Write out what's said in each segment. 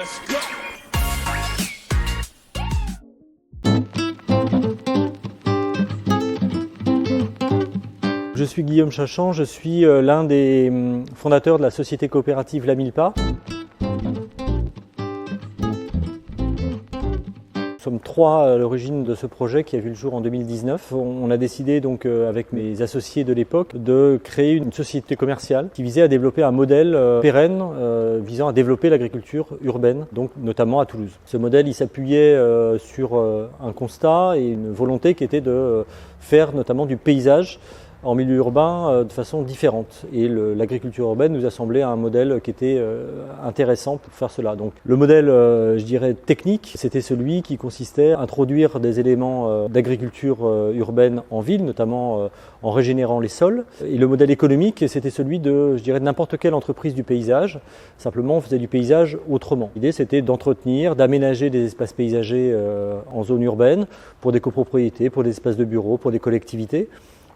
let's go. Je suis Guillaume Chachant, je suis l'un des fondateurs de la société coopérative La Milpa. Nous sommes trois à l'origine de ce projet qui a vu le jour en 2019. On a décidé donc avec mes associés de l'époque de créer une société commerciale qui visait à développer un modèle pérenne visant à développer l'agriculture urbaine, donc notamment à Toulouse. Ce modèle il s'appuyait sur un constat et une volonté qui était de faire notamment du paysage en milieu urbain de façon différente. Et l'agriculture urbaine nous a semblé un modèle qui était intéressant pour faire cela. Donc le modèle, je dirais, technique, c'était celui qui consistait à introduire des éléments d'agriculture urbaine en ville, notamment en régénérant les sols. Et le modèle économique, c'était celui de, je dirais, de n'importe quelle entreprise du paysage. Simplement, on faisait du paysage autrement. L'idée, c'était d'entretenir, d'aménager des espaces paysagers en zone urbaine pour des copropriétés, pour des espaces de bureaux, pour des collectivités,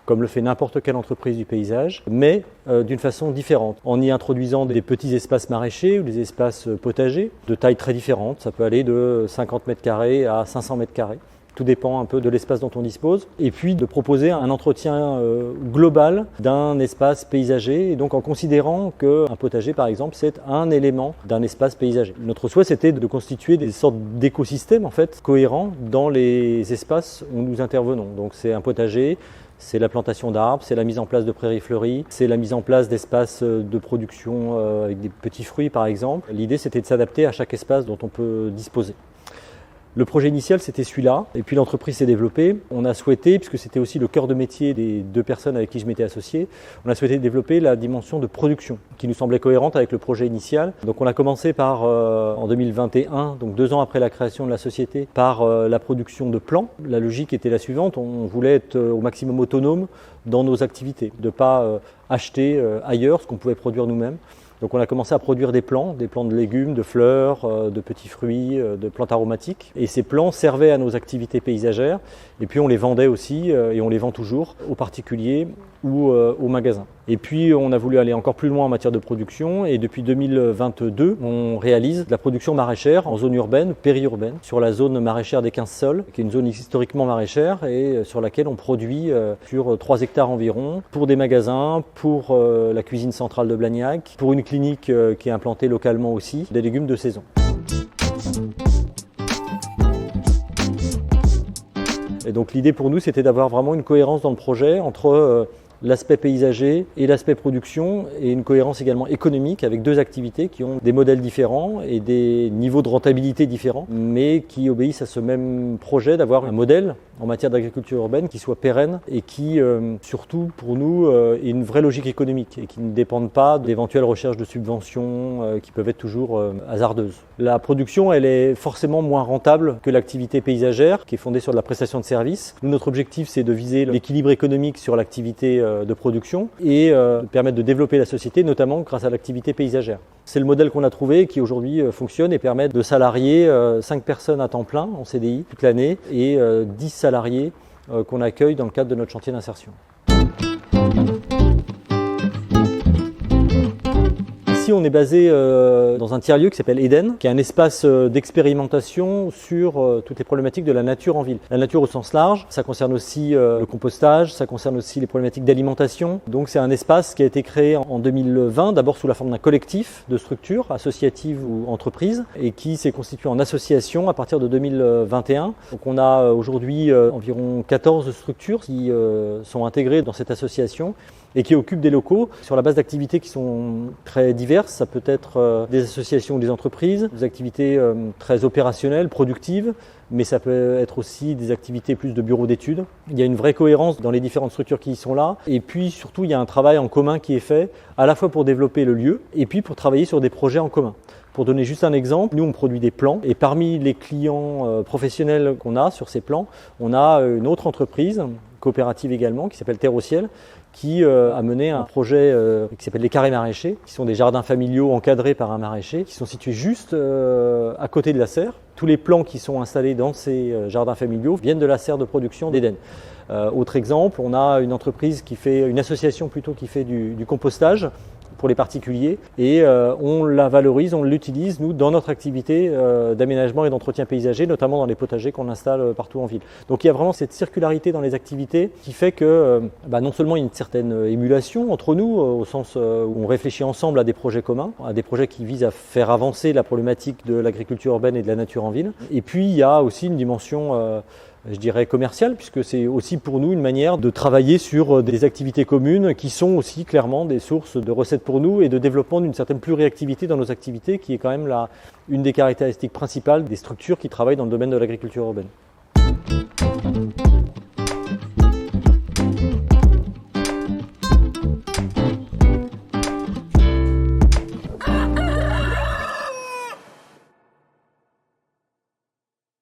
comme le fait n'importe quelle entreprise du paysage, mais d'une façon différente, en y introduisant des petits espaces maraîchers ou des espaces potagers de tailles très différentes. Ça peut aller de 50 mètres carrés à 500 mètres carrés. Tout dépend un peu de l'espace dont on dispose. Et puis de proposer un entretien global d'un espace paysager, et donc en considérant qu'un potager, par exemple, c'est un élément d'un espace paysager. Notre souhait, c'était de constituer des sortes d'écosystèmes en fait, cohérents dans les espaces où nous intervenons. Donc c'est un potager, c'est la plantation d'arbres, c'est la mise en place de prairies fleuries, c'est la mise en place d'espaces de production avec des petits fruits par exemple. L'idée c'était de s'adapter à chaque espace dont on peut disposer. Le projet initial c'était celui-là, et puis l'entreprise s'est développée. On a souhaité, puisque c'était aussi le cœur de métier des deux personnes avec qui je m'étais associé, on a souhaité développer la dimension de production, qui nous semblait cohérente avec le projet initial. Donc on a commencé par, en 2021, donc 2 ans après la création de la société, par la production de plants. La logique était la suivante, on voulait être au maximum autonome dans nos activités, de ne pas acheter ailleurs ce qu'on pouvait produire nous-mêmes. Donc on a commencé à produire des plants de légumes, de fleurs, de petits fruits, de plantes aromatiques. Et ces plants servaient à nos activités paysagères. Et puis on les vendait aussi, et on les vend toujours, aux particuliers ou aux magasins. Et puis on a voulu aller encore plus loin en matière de production. Et depuis 2022, on réalise de la production maraîchère en zone urbaine, périurbaine, sur la zone maraîchère des 15 sols, qui est une zone historiquement maraîchère et sur laquelle on produit sur 3 hectares environ, pour des magasins, pour la cuisine centrale de Blagnac, pour une clinique qui est implantée localement aussi, des légumes de saison. Et donc l'idée pour nous, c'était d'avoir vraiment une cohérence dans le projet entre l'aspect paysager et l'aspect production, et une cohérence également économique avec 2 activités qui ont des modèles différents et des niveaux de rentabilité différents, mais qui obéissent à ce même projet d'avoir un modèle en matière d'agriculture urbaine qui soit pérenne et qui, surtout pour nous, ait une vraie logique économique et qui ne dépende pas d'éventuelles recherches de subventions qui peuvent être toujours hasardeuses. La production, elle est forcément moins rentable que l'activité paysagère qui est fondée sur de la prestation de services. Nous, notre objectif, c'est de viser l'équilibre économique sur l'activité de production et permettre de développer la société, notamment grâce à l'activité paysagère. C'est le modèle qu'on a trouvé qui aujourd'hui fonctionne et permet de salarier 5 personnes à temps plein en CDI toute l'année et 10 salariés qu'on accueille dans le cadre de notre chantier d'insertion. Ici, on est basé dans un tiers-lieu qui s'appelle Eden, qui est un espace d'expérimentation sur toutes les problématiques de la nature en ville. La nature au sens large, ça concerne aussi le compostage, ça concerne aussi les problématiques d'alimentation. Donc c'est un espace qui a été créé en 2020, d'abord sous la forme d'un collectif de structures associatives ou entreprises, et qui s'est constitué en association à partir de 2021. Donc on a aujourd'hui environ 14 structures qui sont intégrées dans cette association et qui occupent des locaux sur la base d'activités qui sont très diverses. Ça peut être des associations ou des entreprises, des activités très opérationnelles, productives, mais ça peut être aussi des activités plus de bureaux d'études. Il y a une vraie cohérence dans les différentes structures qui y sont là. Et puis surtout, il y a un travail en commun qui est fait, à la fois pour développer le lieu et puis pour travailler sur des projets en commun. Pour donner juste un exemple, nous on produit des plants et parmi les clients professionnels qu'on a sur ces plants, on a une autre entreprise, coopérative également, qui s'appelle Terre au Ciel, qui a mené un projet qui s'appelle les carrés maraîchers, qui sont des jardins familiaux encadrés par un maraîcher, qui sont situés juste à côté de la serre. Tous les plants qui sont installés dans ces jardins familiaux viennent de la serre de production d'Eden. Autre exemple, on a une entreprise qui fait, une association plutôt qui fait du compostage pour les particuliers et on la valorise, on l'utilise nous dans notre activité d'aménagement et d'entretien paysager, notamment dans les potagers qu'on installe partout en ville. Donc il y a vraiment cette circularité dans les activités qui fait que non seulement il y a une certaine émulation entre nous, au sens où on réfléchit ensemble à des projets communs, à des projets qui visent à faire avancer la problématique de l'agriculture urbaine et de la nature en ville. Et puis il y a aussi une dimension je dirais commerciale, puisque c'est aussi pour nous une manière de travailler sur des activités communes qui sont aussi clairement des sources de recettes pour nous et de développement d'une certaine pluriactivité dans nos activités, qui est quand même une des caractéristiques principales des structures qui travaillent dans le domaine de l'agriculture urbaine.